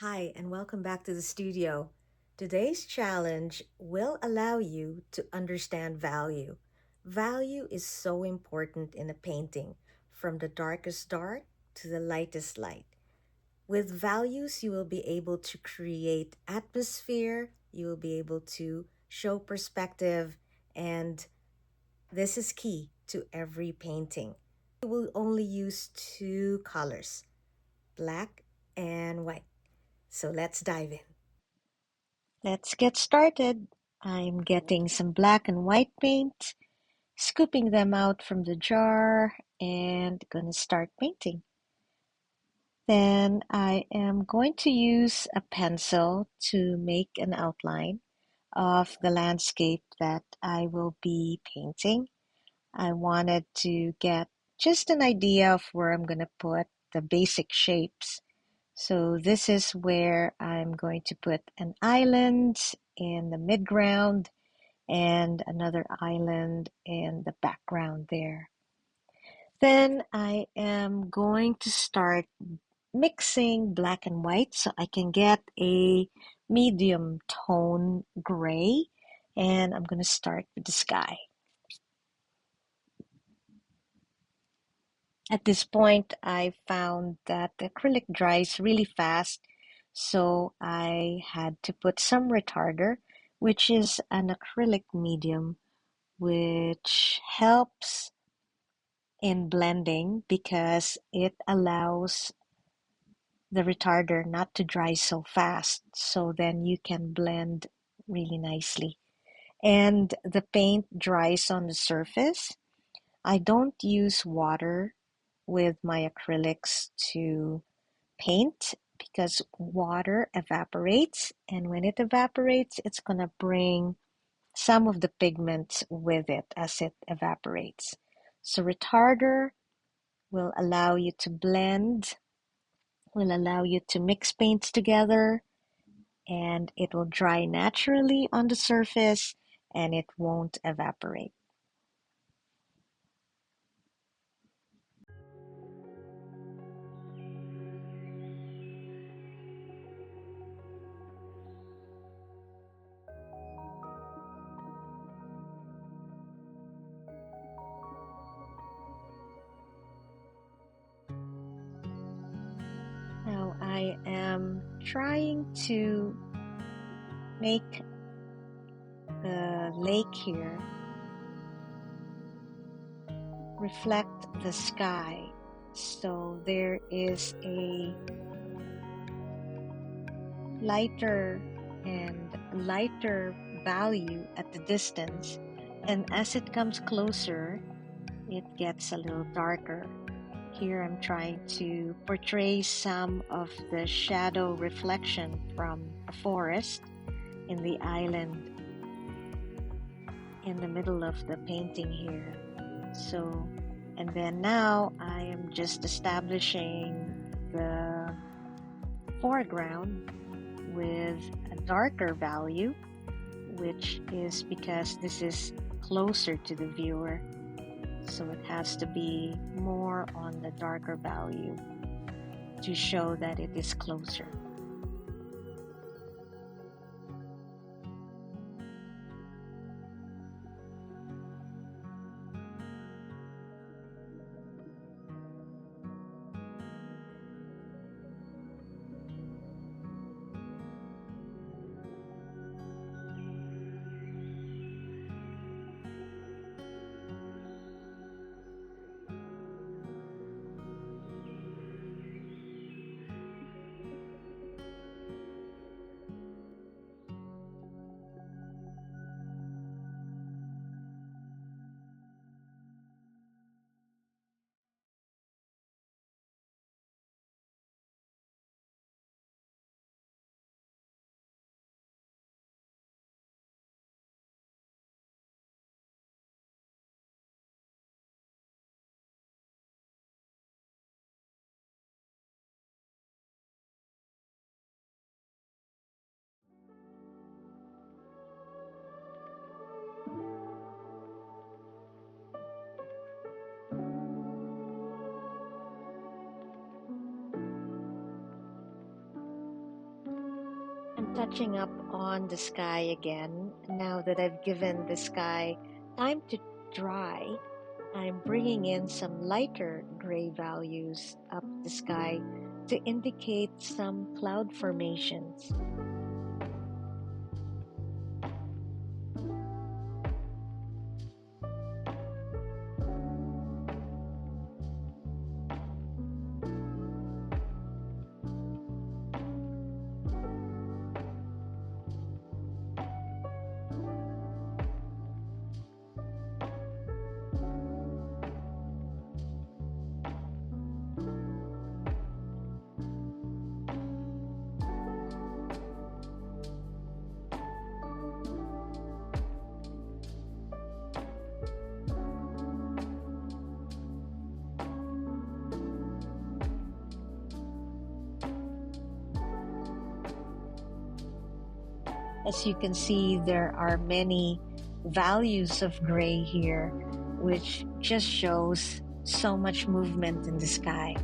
Hi, and welcome back to the studio. Today's challenge will allow you to understand value. Value is so important in a painting, from the darkest dark to the lightest light. With values, you will be able to create atmosphere, you will be able to show perspective, and this is key to every painting. You will only use two colors, black and white. So let's dive in. Let's get started. I'm getting some black and white paint, scooping them out from the jar, and gonna start painting. Then I am going to use a pencil to make an outline of the landscape that I will be painting. I wanted to get just an idea of where I'm gonna put the basic shapes. So this is where I'm going to put an island in the midground and another island in the background there. Then I am going to start mixing black and white so I can get a medium tone gray. And I'm going to start with the sky. At this point, I found that the acrylic dries really fast, so I had to put some retarder, which is an acrylic medium, which helps in blending because it allows the retarder not to dry so fast, so then you can blend really nicely. And the paint dries on the surface. I don't use water with my acrylics to paint because water evaporates, and when it evaporates, it's going to bring some of the pigments with it as it evaporates. So retarder will allow you to blend, will allow you to mix paints together, and it will dry naturally on the surface and it won't evaporate. Now I am trying to make the lake here reflect the sky. So there is a lighter and lighter value at the distance, and as it comes closer, it gets a little darker. Here I'm trying to portray some of the shadow reflection from a forest in the island in the middle of the painting here. So, and then now I am just establishing the foreground with a darker value, which is because this is closer to the viewer. So it has to be more on the darker value to show that it is closer. I'm touching up on the sky again. Now that I've given the sky time to dry, I'm bringing in some lighter gray values up the sky to indicate some cloud formations. As you can see, there are many values of gray here, which just shows so much movement in the sky.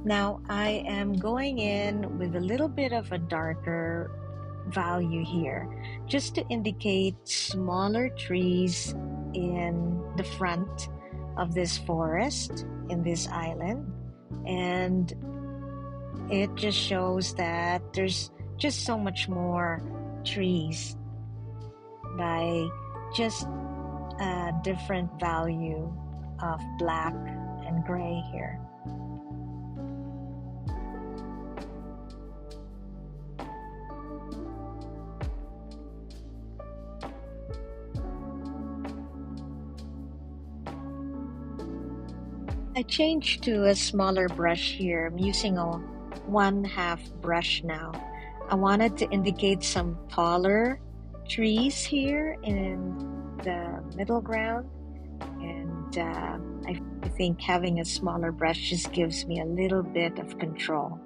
Now I am going in with a little bit of a darker value here, just to indicate smaller trees in the front of this forest in this island. And it just shows that there's just so much more trees by just a different value of black and gray here. I changed to a smaller brush here. I'm using a 1/2 brush now. I wanted to indicate some taller trees here in the middle ground, and I think having a smaller brush just gives me a little bit of control.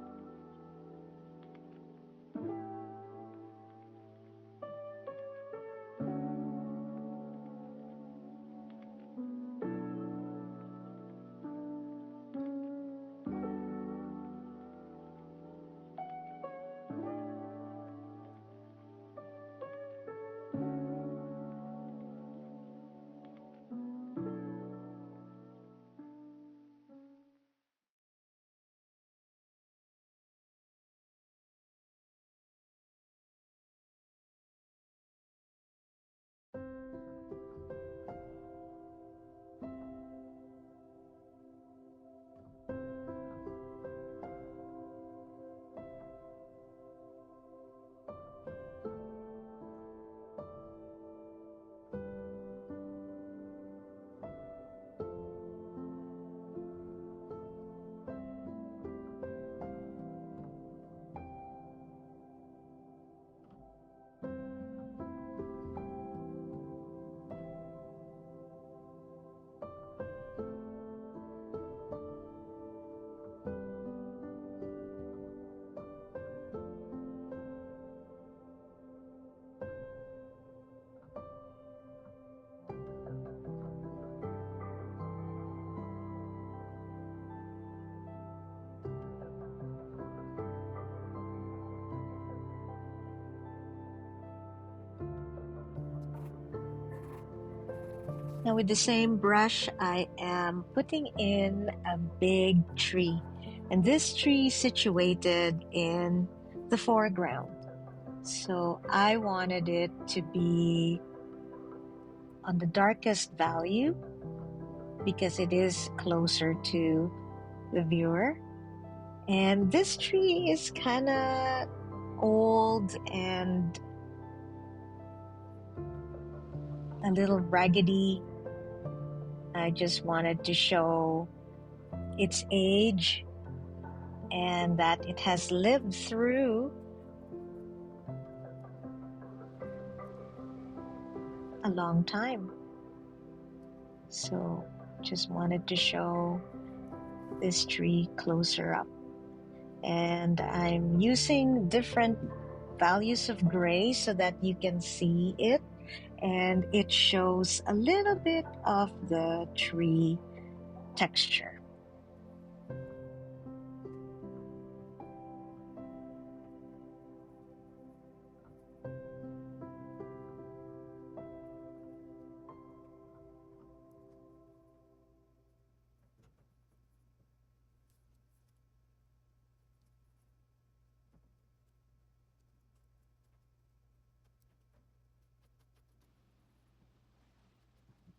Now with the same brush, I am putting in a big tree. And this tree is situated in the foreground. So I wanted it to be on the darkest value because it is closer to the viewer. And this tree is kind of old and a little raggedy. I just wanted to show its age and that it has lived through a long time. So just wanted to show this tree closer up. And I'm using different values of gray so that you can see it, and it shows a little bit of the tree texture.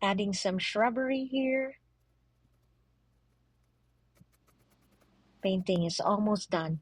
Adding some shrubbery here. Painting is almost done.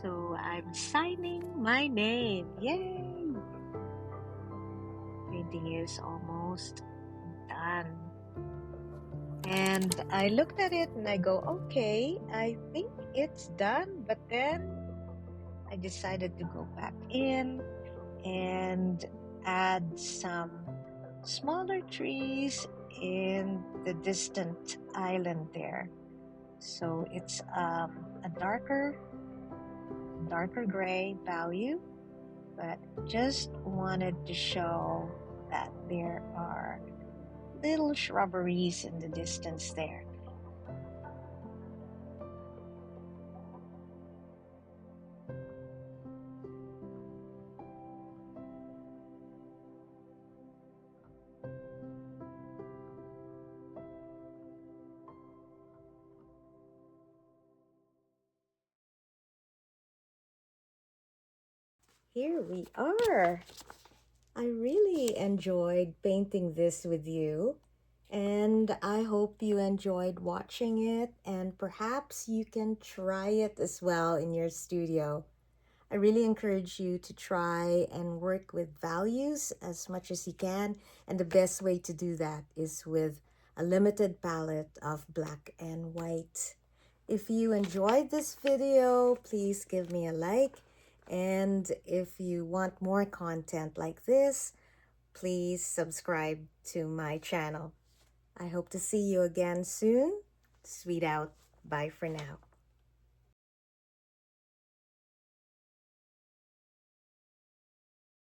So I'm signing my name. Yay! Painting is almost done. And I looked at it and I go, okay, I think it's done. But then I decided to go back in and add some smaller trees in the distant island there. So it's a darker gray value, but just wanted to show that there are little shrubberies in the distance there. Here we are. I really enjoyed painting this with you, and I hope you enjoyed watching it, and perhaps you can try it as well in your studio. I really encourage you to try and work with values as much as you can, and the best way to do that is with a limited palette of black and white. If you enjoyed this video, please give me a like. And if you want more content like this, please subscribe to my channel. I hope to see you again soon. Sweet out. Bye for now.